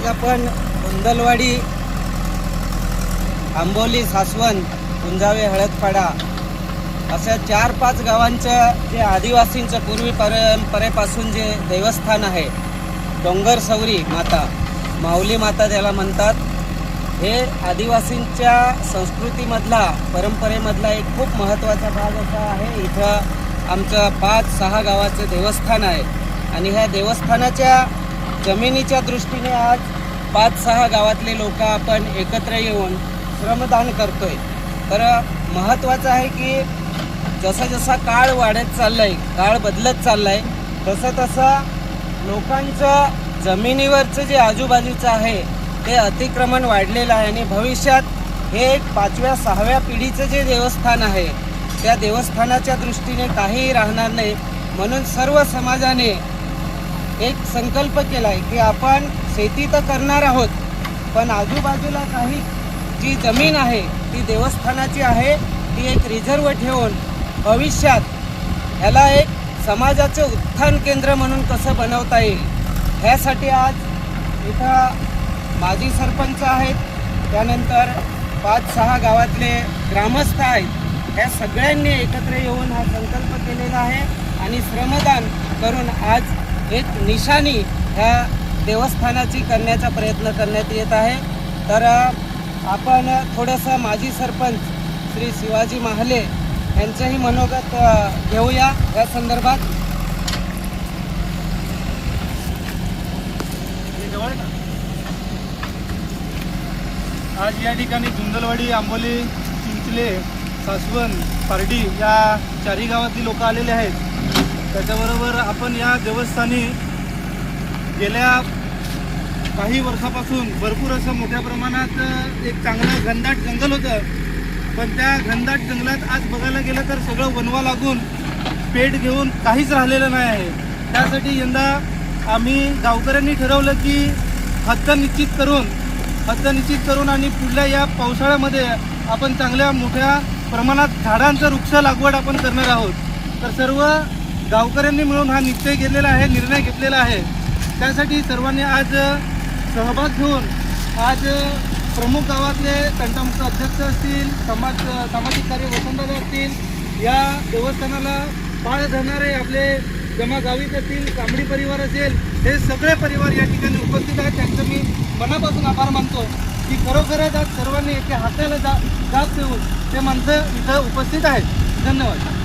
आपण धुंदलवाडी, आंबोली, सासवण, कुंजावे, हळदपाडा अशा 4-5 गावांचं जे आदिवासींचं पूर्वी परंपरेपासून जे देवस्थान आहे, डोंगर सवरी माता, माऊली माता त्याला म्हणतात, हे आदिवासींच्या संस्कृतीमधला, परंपरेमधला एक खूप महत्त्वाचा भाग असा आहे. इथं आमचं 5-6 गावाचं देवस्थान आहे आणि ह्या देवस्थानाच्या जमिनीच्या दृष्टीने आज 5-6 गावातले लोक आपण एकत्र येऊन श्रमदान करतोय. तर महत्त्वाचं आहे की जसा जसा काळ वाढत चाललाय, काळ बदलत चाललाय, तसं लोकांचं जमिनीवरचं जे आजूबाजूचं आहे ते अतिक्रमण वाढलेलं आहे आणि भविष्यात हे एक 5व्या-6व्या पिढीचं जे देवस्थान आहे त्या देवस्थानाच्या दृष्टीने काहीही राहणार नाही. म्हणून सर्व समाजाने एक संकल्प केला आहे की आपण शेती तर करणार आहोत, पण आजूबाजूला काही जी जमीन आहे ती देवस्थानाची आहे, ती एक रिझर्व ठेवून भविष्यात ह्याला एक समाजाचे उत्थान केंद्र म्हणून कसं बनवता येईल, ह्यासाठी आज इथं माजी सरपंच आहेत, त्यानंतर 5-6 गावातले ग्रामस्थ आहेत, ह्या सगळ्यांनी एकत्र येऊन हा संकल्प केलेला आहे आणि श्रमदान करून आज एक निशाणी ह्या देवस्थानाची करण्याचा प्रयत्न करण्यात येत आहे. तर आपण थोडंसं माजी सरपंच श्री शिवाजी महाले यांचंही मनोगत घेऊया या संदर्भात. आज या ठिकाणी धुंदलवाडी, आंबोली, चिंचले, सासवण, पारडी या 4ही गावातली लोक आलेले आहेत. त्याच्याबरोबर आपण या देवस्थानी गेल्या काही वर्षापासून भरपूर असं मोठ्या प्रमाणात एक चांगलं घनदाट जंगल होतं, पण त्या घनदाट जंगलात आज बघायला गेलं तर सगळं वनवा लागून पेट घेऊन काहीच राहिलेलं नाही आहे. त्यासाठी यंदा आम्ही गावकऱ्यांनी ठरवलं की हद्द निश्चित करून आणि पुढल्या या पावसाळ्यामध्ये आपण चांगल्या मोठ्या प्रमाणात झाडांचं वृक्ष लागवड आपण करणार आहोत. तर सर्व गावकऱ्यांनी मिळून हा निर्णय घेतलेला आहे. त्यासाठी सर्वांनी आज सहभाग घेऊन आज प्रमुख गावातले तंटामुक्त अध्यक्ष असतील, सामाजिक कार्य वसंतदादा असतील, या देवस्थानाला पाळ धरणारे आपले जमा गावीत असतील, कांबडी परिवार असेल, हे सगळे परिवार या ठिकाणी उपस्थित आहेत. त्यांचं मी मनापासून आभार मानतो की खरोखरच आज सर्वांनी एका हाताला जाग ठेवून ते माणसं इथं उपस्थित आहेत. धन्यवाद.